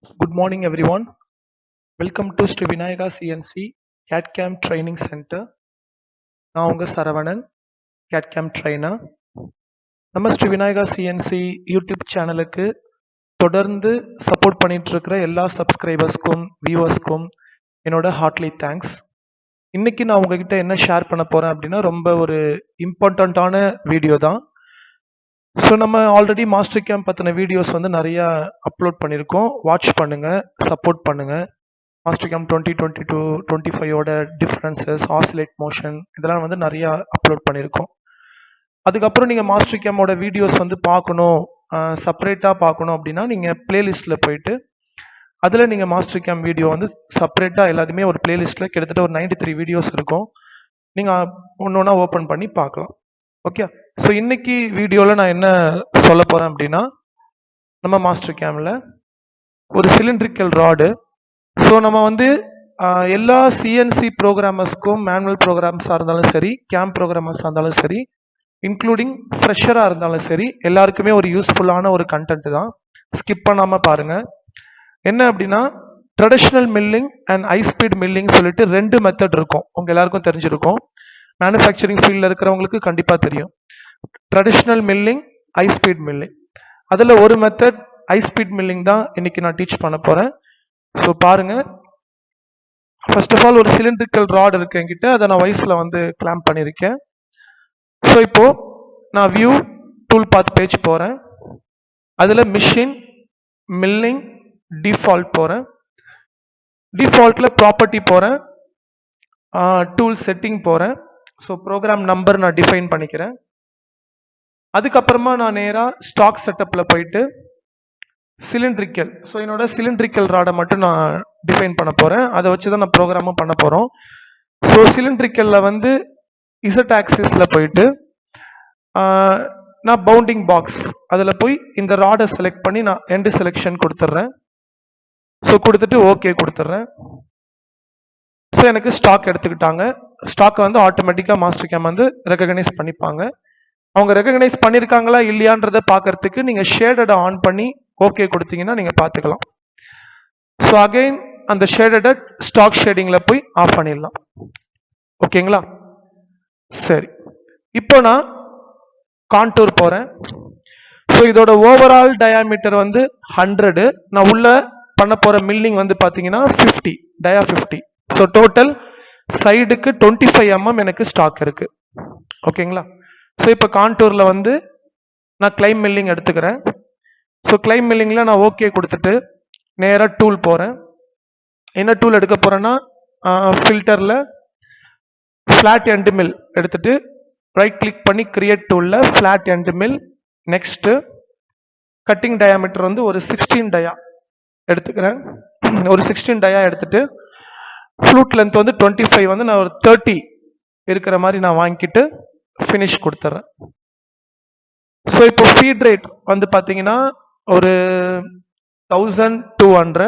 Good morning, everyone. Welcome to Sri Vinayaka CNC CAD/CAM Training Center. நான் உங்க Saravanan, CAD/CAM trainer. நம்ம Sri Vinayaka CNC YouTube சேனலுக்கு தொடர்ந்து சப்போர்ட் பண்ணிட்டு இருக்கிற எல்லா சப்ஸ்கிரைபர்ஸ்க்கும் வியூவர்ஸ்க்கும் என்னோட ஹார்ட்லி தேங்க்ஸ். இன்னைக்கு நான் உங்ககிட்ட என்ன ஷேர் பண்ண போறேன் அப்படின்னா ரொம்ப ஒரு இம்பார்ட்டண்ட்டான வீடியோ தான். ஸோ நம்ம ஆல்ரெடி மாஸ்டர் கேம்ப் பற்றின வீடியோஸ் வந்து நிறையா அப்லோட் பண்ணியிருக்கோம். வாட்ச் பண்ணுங்கள், சப்போர்ட் பண்ணுங்கள். Master camp 2022-25 differences, oscillate motion இதெல்லாம் வந்து நிறையா அப்லோட் பண்ணியிருக்கோம். அதுக்கப்புறம் நீங்கள் மாஸ்டர் கேமோட வீடியோஸ் வந்து பார்க்கணும், செப்பரேட்டாக பார்க்கணும் அப்படின்னா நீங்கள் பிளேலிஸ்ட்டில் போயிட்டு அதில் நீங்கள் மாஸ்டர் கேம்ப் வீடியோ வந்து செப்பரேட்டாக எல்லாத்தையுமே ஒரு பிளேலிஸ்ட்டில் கிட்டத்தட்ட ஒரு 93 வீடியோஸ் இருக்கும். நீங்கள் ஒன்று ஒன்றா ஓப்பன் பண்ணி பார்க்கலாம். ஓகே, ஸோ இன்னைக்கு வீடியோவில் நான் என்ன சொல்ல போகிறேன் அப்படின்னா, நம்ம மாஸ்டர் கேமில் ஒரு சிலிண்ட்ரிக்கல் ராடு. ஸோ நம்ம வந்து எல்லா சிஎன்சி ப்ரோக்ராமர்ஸ்க்கும், மேனுவல் ப்ரோக்ராம்ஸாக இருந்தாலும் சரி, கேம் ப்ரோக்ராமர்ஸாக இருந்தாலும் சரி, இன்க்ளூடிங் ஃப்ரெஷராக இருந்தாலும் சரி, எல்லாருக்குமே ஒரு யூஸ்ஃபுல்லான ஒரு கண்டென்ட் தான். ஸ்கிப் பண்ணாமல் பாருங்கள். என்ன அப்படின்னா, traditional milling and high speed milling சொல்லிட்டு ரெண்டு மெத்தட் இருக்கும். உங்கள் எல்லாருக்கும் தெரிஞ்சிருக்கும். மேனுஃபேக்சரிங் ஃபீல்டில் இருக்கிறவங்களுக்கு கண்டிப்பாக தெரியும். Traditional milling, high speed milling. அதில் ஒரு மெத்தட் ஹை ஸ்பீட் மில்லிங் தான் இன்னைக்கு நான் டீச் பண்ண போகிறேன். ஸோ பாருங்க, ஃபர்ஸ்ட் ஆஃப் ஆல் ஒரு சிலிண்ட்ரிக்கல் ராட் இருக்கு என்கிட்ட, அதை நான் வைஸில் வந்து கிளாம்ப் பண்ணியிருக்கேன். ஸோ இப்போ நான் வியூ டூல் பாத் பேஜ் போகிறேன். அதில் மிஷின், மில்லிங், டிஃபால்ட் போகிறேன். டிஃபால்ட்டில் ப்ராப்பர்ட்டி போகிறேன், டூல் செட்டிங் போகிறேன். ஸோ ப்ரோக்ராம் நம்பர் நான் டிஃபைன் பண்ணிக்கிறேன். அதுக்கப்புறமா நான் நேராக ஸ்டாக் செட்டப்பில் போயிட்டு சிலிண்ட்ரிக்கல், ஸோ என்னோட சிலிண்ட்ரிக்கல் ராடை மட்டும் நான் டிஃபைன் பண்ண போகிறேன். அதை வச்சு தான் நான் ப்ரோக்ராமும் பண்ண போகிறோம். ஸோ சிலிண்ட்ரிக்கலில் வந்து இசட் ஆக்சிஸில் போயிட்டு நான் பவுண்டிங் பாக்ஸ் அதில் போய் இந்த ராடை செலக்ட் பண்ணி நான் எண்டு செலெக்ஷன் கொடுத்துட்றேன். ஸோ கொடுத்துட்டு ஓகே கொடுத்துட்றேன். ஸோ எனக்கு ஸ்டாக் எடுத்துக்கிட்டாங்க. ஸ்டாக்கை வந்து ஆட்டோமேட்டிக்காக மாஸ்டர் கேம் வந்து ரெகக்னைஸ் பண்ணிப்பாங்க. அவங்க ரெகக்னைஸ் பண்ணியிருக்காங்களா இல்லையான்றதை பார்க்கறதுக்கு நீங்கள் ஷேடடை ஆன் பண்ணி ஓகே கொடுத்தீங்கன்னா நீங்கள் பார்த்துக்கலாம். ஸோ அகைன் அந்த ஷேடடை ஸ்டாக் ஷேடிங்கில் போய் ஆஃப் பண்ணிடலாம். ஓகேங்களா? சரி, இப்போ நான் கான்டூர் போகிறேன். ஸோ இதோட ஓவரால் டயாமீட்டர் வந்து 100. நான் உள்ள பண்ண போகிற மில்லிங் வந்து பார்த்தீங்கன்னா 50, டயா 50. ஸோ டோட்டல் சைடுக்கு 25 mm எனக்கு ஸ்டாக் இருக்கு. ஓகேங்களா? ஸோ இப்போ கான்டூரில் வந்து நான் கிளைம் மில்லிங் எடுத்துக்கிறேன். ஸோ கிளைம் மில்லிங்கில் நான் ஓகே கொடுத்துட்டு நேராக டூல் போகிறேன். என்ன டூல் எடுக்க போகிறேன்னா, ஃபில்டரில் ஃப்ளாட் எண்ட் மில் எடுத்துட்டு ரைட் கிளிக் பண்ணி கிரியேட் டூலில் flat end mill. Next cutting diameter வந்து ஒரு 16 டயா எடுத்துக்கிறேன். ஒரு 16 டயா எடுத்துட்டு ஃப்ளூட் லென்த் வந்து 25 வந்து நான் ஒரு 30 இருக்கிற மாதிரி நான் வாங்கிக்கிட்டு ஃபினிஷ் கொடுத்துட்றேன். ஸோ இப்போ ஃபீட் ரேட் வந்து பார்த்தீங்கன்னா ஒரு 1200,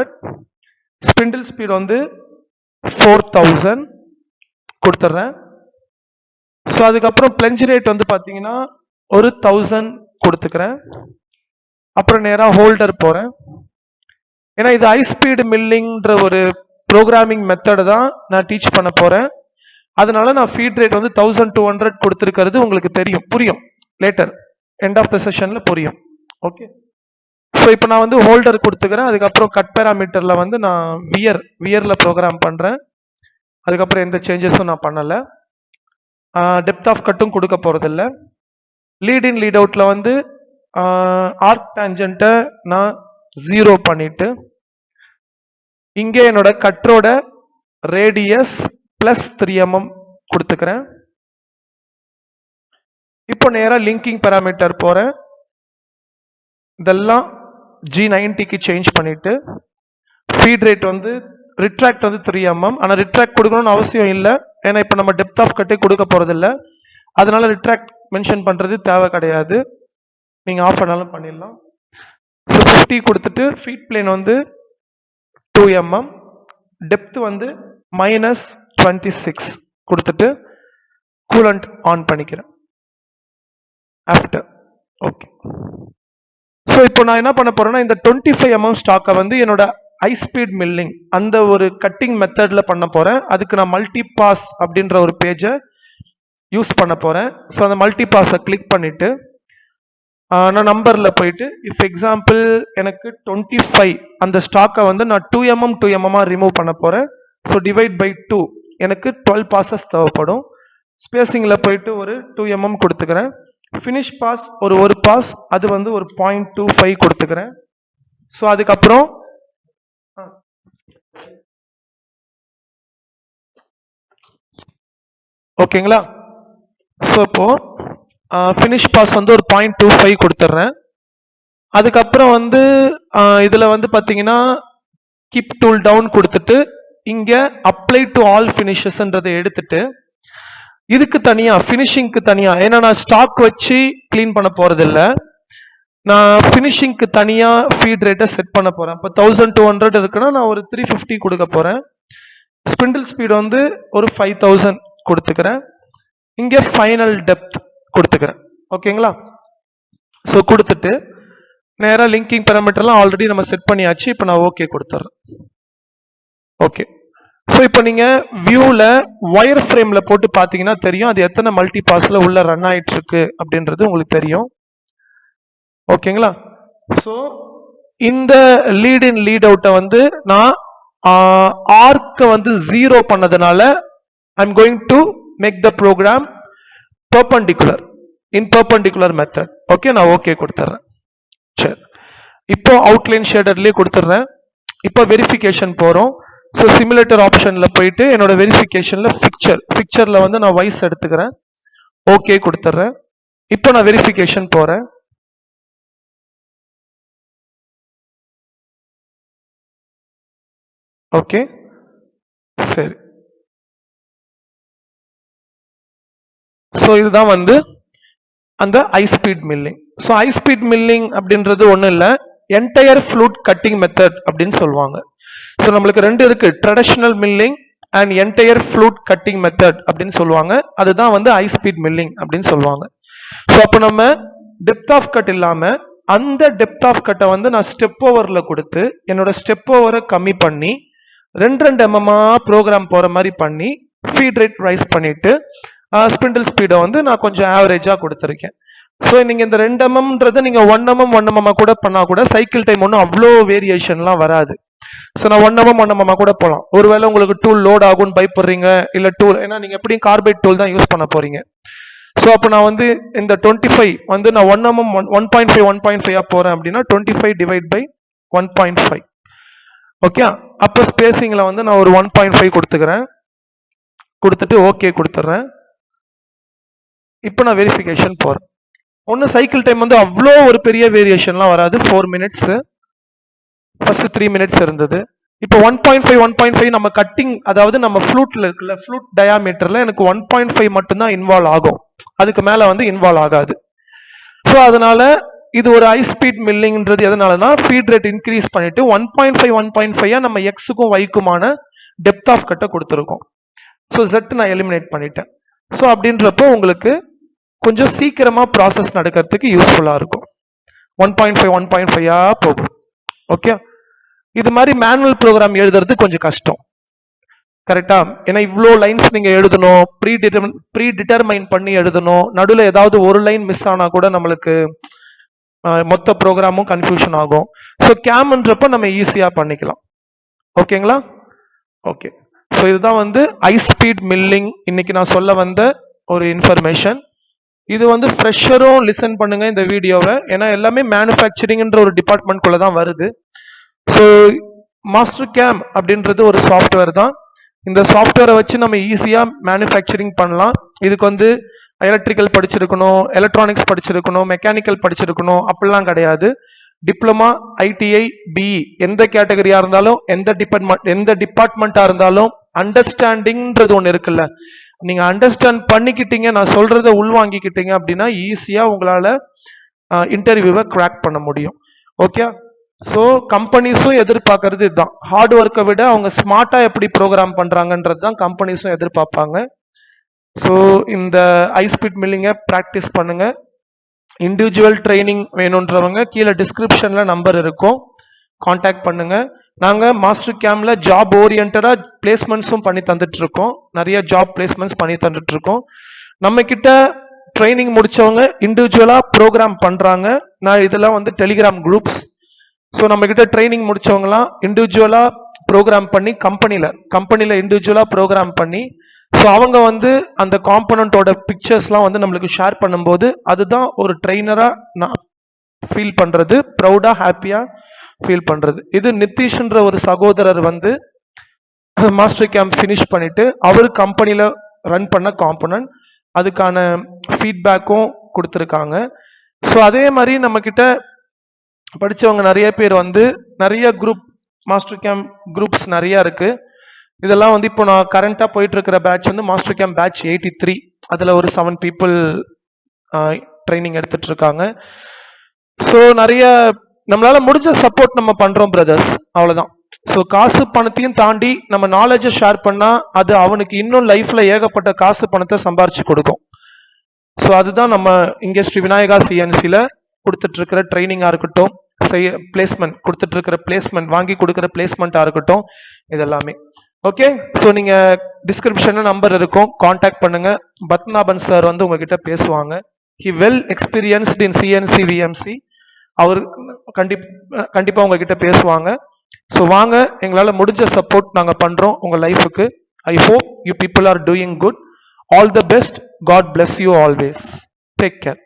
ஸ்பிண்டில் ஸ்பீட் வந்து 4000 கொடுத்துட்றேன். ஸோ அதுக்கப்புறம் பிளஞ்ச் ரேட் வந்து பார்த்தீங்கன்னா ஒரு 1000 கொடுத்துக்கிறேன். அப்புறம் நேராக ஹோல்டர் போகிறேன். ஏன்னா இது ஹை ஸ்பீடு மில்லிங்ன்ற ஒரு ப்ரோக்ராமிங் மெத்தடு தான் நான் டீச் பண்ண போகிறேன். அதனால நான் ஃபீட் ரேட் வந்து 1200 கொடுத்துருக்கிறது உங்களுக்கு தெரியும், புரியும் லேட்டர் எண்ட் ஆஃப் த செஷனில் புரியும். ஓகே, ஸோ இப்போ நான் வந்து ஹோல்டர் கொடுத்துக்கிறேன். அதுக்கப்புறம் கட் பேராமீட்டரில் வந்து நான் வியரில் ப்ரோக்ராம் பண்ணுறேன். அதுக்கப்புறம் எந்த சேஞ்சஸும் நான் பண்ணலை. டெப்த் ஆஃப் கட்டும் கொடுக்க போகிறதில்ல. லீட் இன் லீட் அவுட்டில் வந்து ஆர்க் டேஞ்சன்ட்டை நான் 0 பண்ணிட்டு இங்கே என்னோட கட்டரோட ரேடியஸ் +3 mm கொடுத்துக்கிறேன். இப்போ நேராக லிங்கிங் பேராமீட்டர் போகிறேன். இதெல்லாம் G90க்கு சேஞ்ச் பண்ணிட்டு ஃபீட் ரேட் வந்து ரிட்ராக்ட் வந்து 3 mm. ஆனால் ரிட்ராக்ட் கொடுக்கணும்னு அவசியம் இல்லை, ஏன்னா இப்போ நம்ம டெப்த் ஆஃப் கட்டே கொடுக்க போகிறதில்ல. அதனால ரிட்ராக்ட் மென்ஷன் பண்ணுறது தேவை கிடையாது, நீங்கள் ஆஃப் பண்ணாலும் பண்ணிடலாம். ஸோ 50 கொடுத்துட்டு ஃபீட் பிளேன் வந்து 2 mm, டெப்த் வந்து -26 கொடுத்துட்டு கூலண்ட் ஆன் பண்ணிக்கிறேன் ஆஃப்டர். ஓகே, ஸோ இப்போ நான் என்ன பண்ண போறேன்னா, இந்த 25 mm ஸ்டாக்கை வந்து என்னோட ஹை ஸ்பீட் மில்லிங் அந்த ஒரு கட்டிங் மெத்தட்ல பண்ண போறேன். அதுக்கு நான் மல்டி பாஸ் அப்படின்ற ஒரு பேஜை யூஸ் பண்ண போறேன். ஸோ அந்த மல்டி பாஸை கிளிக் பண்ணிட்டு நான் நம்பரில் போயிட்டு இஃப் எக்ஸாம்பிள் எனக்கு 25 அந்த ஸ்டாக்கை வந்து நான் 2mm 2mm ரிமூவ் பண்ண போகிறேன். ஸோ டிவைட் பை 2 எனக்கு 12 பாசஸ் தேவைப்படும். ஸ்பேசிங்கில் போயிட்டு ஒரு 2mm கொடுத்துக்கிறேன். ஃபினிஷ் பாஸ் ஒரு பாஸ் அது வந்து ஒரு 0.25 கொடுத்துக்கிறேன். ஸோ அதுக்கப்புறம் ஓகேங்களா. ஸோ இப்போ ஃபினிஷ் பாஸ் வந்து ஒரு 0.25 கொடுத்துட்றேன். அதுக்கப்புறம் வந்து இதில் வந்து பார்த்தீங்கன்னா கீப் டூல் டவுன் கொடுத்துட்டு இங்கே அப்ளை டு ஆல் ஃபினிஷஸ்ன்றதை எடுத்துட்டு இதுக்கு தனியாக ஃபினிஷிங்க்கு தனியாக, ஏன்னா நான் ஸ்டாக் வச்சு க்ளீன் பண்ண போகிறதில்ல, நான் ஃபினிஷிங்க்கு தனியாக ஃபீட் ரேட்டை செட் பண்ண போகிறேன். இப்போ 1200 இருக்குன்னா நான் ஒரு 350 கொடுக்க போகிறேன். ஸ்பிண்டில் ஸ்பீடு வந்து ஒரு 5000 கொடுத்துக்கிறேன். இங்கே ஃபைனல் டெப்த் கொடுத்துக்கிறேன். ஓகேங்களா. ஸோ கொடுத்துட்டு நேராக லிங்கிங் பேராமீட்டர்லாம் ஆல்ரெடி நம்ம செட் பண்ணியாச்சு. இப்போ நான் ஓகே கொடுத்துட்றேன். ஓகே. ஸோ இப்போ நீங்கள் வியூவில் ஒயர் ஃப்ரேமில் போட்டு பார்த்தீங்கன்னா தெரியும் அது எத்தனை மல்டி பாஸில் உள்ள ரன் ஆயிட்டு இருக்கு அப்படின்றது உங்களுக்கு தெரியும். ஓகேங்களா. ஸோ இந்த லீட் இன் லீட் அவுட்டை வந்து நான் ஆர்க்கை வந்து 0 பண்ணதுனால I am going to make the program perpendicular in perpendicular method. Okay, நான் ஓகே கொடுத்துறேன். சரி, இப்போ அவுட்லைன் ஷேடர்லயே கொடுத்துறேன். இப்போ வெரிஃபிகேஷன் போறோம். ஸோ சிமுலேட்டர் ஆப்ஷன்ல போயிட்டு என்னோட வெரிஃபிகேஷன்ல பிக்சர்ல வந்து நான் வைஸ் எடுத்துக்கிறேன். ஓகே கொடுத்துறேன். இப்போ நான் வெரிஃபிகேஷன் போறேன். ஓகே சரி. ஸோ இதுதான் வந்து அந்த high speed milling. So high speed milling அப்படின்றது ஒன்றும் இல்லை, என்டையர் ஃப்ளூட் கட்டிங் மெத்தட் அப்படின்னு சொல்லுவாங்க. ஸோ நம்மளுக்கு ரெண்டு இருக்கு, traditional milling and entire flute cutting method அப்படின்னு சொல்லுவாங்க. அதுதான் வந்து ஹை ஸ்பீட் மில்லிங் அப்படின்னு சொல்லுவாங்க. ஸோ அப்போ நம்ம டெப்த் ஆஃப் கட் இல்லாம அந்த டெப்த் ஆஃப் கட்டை வந்து நான் ஸ்டெப் ஓவர்ல கொடுத்து என்னோட ஸ்டெப் ஓவரை கம்மி பண்ணி 2 mm ப்ரோக்ராம் போற மாதிரி பண்ணி ஃபீட் ரேட் ரைஸ் பண்ணிட்டு ஸ்பிண்டில் ஸ்பீடை வந்து நான் கொஞ்சம் ஆவரேஜா கொடுத்துருக்கேன். ஸோ நீங்க இந்த 2 mmன்றதை நீங்க 1 mm கூட பண்ணா கூட சைக்கிள் டைம் ஒன்றும் அவ்வளோ வேரியேஷன்லாம் வராது. ஸோ நான் 1 mm கூட போகலாம். ஒருவேளை உங்களுக்கு டூல் லோட் ஆகும்னு பயப்படுறீங்க, இல்லை டூல் ஏன்னா நீங்க எப்படியும் கார்பைட் டூல் தான் யூஸ் பண்ண போறீங்க. ஸோ அப்போ நான் வந்து இந்த 25 வந்து நான் 1 mm 1.5 போறேன் அப்படின்னா 25 டிவைட் பை 1.5. ஓகே, அப்போ ஸ்பேசிங்ல வந்து நான் ஒரு 1.5 கொடுத்துக்கிறேன். கொடுத்துட்டு ஓகே கொடுத்துட்றேன். இப்போ நான் வெரிஃபிகேஷன் போறேன். ஒன்று சைக்கிள் டைம் வந்து அவ்வளோ ஒரு பெரிய வேரியேஷன்லாம் வராது. 4 minutes, ஃபர்ஸ்ட் 3 minutes இருந்தது. இப்போ 1.5 நம்ம கட்டிங், அதாவது நம்ம ஃப்ளூட்ல இருக்குல்ல, ஃப்ளூட் டயாமீட்டர்ல எனக்கு 1.5 மட்டும்தான் இன்வால்வ் ஆகும், அதுக்கு மேல வந்து இன்வால்வ் ஆகாது. ஸோ அதனால இது ஒரு ஹை ஸ்பீட் மில்லிங்ன்றது எதனாலனா ஃபீட் ரேட் இன்க்ரீஸ் பண்ணிட்டு 1.5 நம்ம எக்ஸுக்கும் ஒய்க்குமான டெப்த் ஆஃப் கட்டை கொடுத்துருக்கோம். ஸோ Z நான் எலிமினேட் பண்ணிட்டேன். ஸோ அப்படின்றப்போ உங்களுக்கு கொஞ்சம் சீக்கிரமா ப்ராசஸ் நடக்கிறதுக்கு யூஸ்ஃபுல்லா இருக்கும். 1.5 போகும். ஓகே, இது மாதிரி மேனுவல் ப்ரோக்ராம் எழுதுறது கொஞ்சம் கஷ்டம், கரெக்டா? ஏன்னா இவ்வளோ லைன்ஸ் நீங்க எழுதணும், ப்ரீ டிட்டர்மைன் பண்ணி எழுதணும். நடுவில் ஏதாவது ஒரு லைன் மிஸ் ஆனா கூட நம்மளுக்கு மொத்த ப்ரோக்ராமும் கன்ஃபியூஷன் ஆகும். ஸோ கேம்ன்றப்ப நம்ம ஈஸியா பண்ணிக்கலாம். ஓகேங்களா? ஓகே. ஸோ இதுதான் வந்து ஹை ஸ்பீட் மில்லிங் இன்னைக்கு நான் சொல்ல வந்த ஒரு இன்ஃபர்மேஷன். இது வந்து ஃப்ரெஷரும் லிசன் பண்ணுங்க இந்த வீடியோவை, ஏன்னா எல்லாமே மேனுஃபேக்சரிங்ன்ற ஒரு டிபார்ட்மெண்ட்குள்ள தான் வருது. ஸோ மாஸ்டர் கேம் அப்படின்றது ஒரு சாஃப்ட்வேர் தான். இந்த சாஃப்ட்வேரை வச்சு நம்ம ஈஸியா மேனுஃபேக்சரிங் பண்ணலாம். இதுக்கு வந்து எலக்ட்ரிக்கல் படிச்சிருக்கணும், எலக்ட்ரானிக்ஸ் படிச்சிருக்கணும், மெக்கானிக்கல் படிச்சிருக்கணும் அப்படிலாம் கிடையாது. டிப்ளமா, ஐடிஐ, பிஇ எந்த கேட்டகரியா இருந்தாலும், எந்த டிபார்ட்மெண்டா இருந்தாலும் அண்டர்ஸ்டாண்டிங்ன்றது ஒன்று இருக்குல்ல, நீங்க அண்டர்ஸ்டாண்ட் பண்ணிக்கிட்டீங்க, நான் சொல்றதை உள்வாங்கிக்கிட்டீங்க அப்படின்னா ஈஸியா உங்களால இன்டர்வியூவை கிராக் பண்ண முடியும். ஓகே. ஸோ கம்பெனிஸும் எதிர்பார்க்கறது இதுதான். ஹார்ட் ஒர்க்கை விட அவங்க ஸ்மார்ட்டா எப்படி ப்ரோக்ராம் பண்றாங்கன்றது தான் கம்பெனிஸும் எதிர்பார்ப்பாங்க. ஸோ இந்த ஹை ஸ்பீட் மில்லிங்கை ப்ராக்டிஸ் பண்ணுங்க. இண்டிவிஜுவல் ட்ரைனிங் வேணுன்றவங்க கீழே டிஸ்கிரிப்ஷன்ல நம்பர் இருக்கும், கான்டாக்ட் பண்ணுங்க. நாங்க மாஸ்டர் கேம்ப்ல ஜாப் ஓரியன்டா பிளேஸ்மெண்ட்ஸும் பண்ணி தந்துட்டு இருக்கோம். நிறைய ஜாப் பிளேஸ்மெண்ட்ஸ் பண்ணி தந்துட்டு இருக்கோம். நம்ம கிட்ட ட்ரைனிங் முடிச்சவங்க இண்டிவிஜுவலா ப்ரோக்ராம் பண்றாங்க. நான் இதெல்லாம் வந்து டெலிகிராம் குரூப்ஸ். ஸோ நம்ம கிட்ட ட்ரைனிங் முடிச்சவங்கலாம் இண்டிவிஜுவலா ப்ரோக்ராம் பண்ணி கம்பெனில இண்டிவிஜுவலா ப்ரோக்ராம் பண்ணி, ஸோ அவங்க வந்து அந்த காம்பனண்டோட பிக்சர்ஸ்லாம் வந்து நம்மளுக்கு ஷேர் பண்ணும்போது அதுதான் ஒரு ட்ரெயினரா நான் ஃபீல் பண்றது, ப்ரௌடா ஹாப்பியா ஃபீல் பண்றது. இது நிதிஷ்ன்ற ஒரு சகோதரர் வந்து மாஸ்டர் கேம்ப் ஃபினிஷ் பண்ணிட்டு அவர் கம்பெனில ரன் பண்ண காம்பனன்ட், அதுக்கான ஃபீட்பேக்கும் கொடுத்துருக்காங்க. ஸோ அதே மாதிரி நம்ம கிட்ட படிச்சவங்க நிறைய பேர் வந்து நிறைய குரூப் மாஸ்டர் கேம்ப் குரூப்ஸ் நிறைய இருக்கு. இதெல்லாம் வந்து இப்போ நான் கரண்டா போயிட்டு இருக்கிற பேட்ச் வந்து மாஸ்டர் கேம்ப் பேட்ச் 83. அதுல ஒரு 7 பீப்புள் ட்ரைனிங் எடுத்துட்டு இருக்காங்க. ஸோ நிறைய நம்மளால முடிஞ்ச சப்போர்ட் நம்ம பண்றோம் பிரதர்ஸ், அவ்வளவுதான். ஸோ காசு பணத்தையும் தாண்டி நம்ம நாலேஜை ஷேர் பண்ணா அது அவனுக்கு இன்னும் லைஃப்ல ஏகப்பட்ட காசு பணத்தை சம்பாரிச்சு கொடுக்கும். ஸோ அதுதான் நம்ம இங்கே ஸ்ரீ விநாயகா சிஎன்சில கொடுத்துட்டு இருக்கிற ட்ரைனிங்கா இருக்கட்டும், பிளேஸ்மெண்ட் கொடுத்துட்டு இருக்கிற பிளேஸ்மெண்ட் வாங்கி கொடுக்குற பிளேஸ்மெண்டா இருக்கட்டும், இதெல்லாமே. ஓகே, ஸோ நீங்க டிஸ்கிரிப்ஷன்ல நம்பர் இருக்கும், கான்டாக்ட் பண்ணுங்க. பத்மநாபன் சார் வந்து உங்ககிட்ட பேசுவாங்க. He well experienced in CNC VMC. அவர் கண்டிப்பா உங்ககிட்ட பேசுவாங்க. ஸோ வாங்க, எங்களால முடிஞ்ச சப்போர்ட் நாங்க பண்றோம் உங்க லைஃபுக்கு. I hope you people are doing good. All the best. God bless you always. Take care.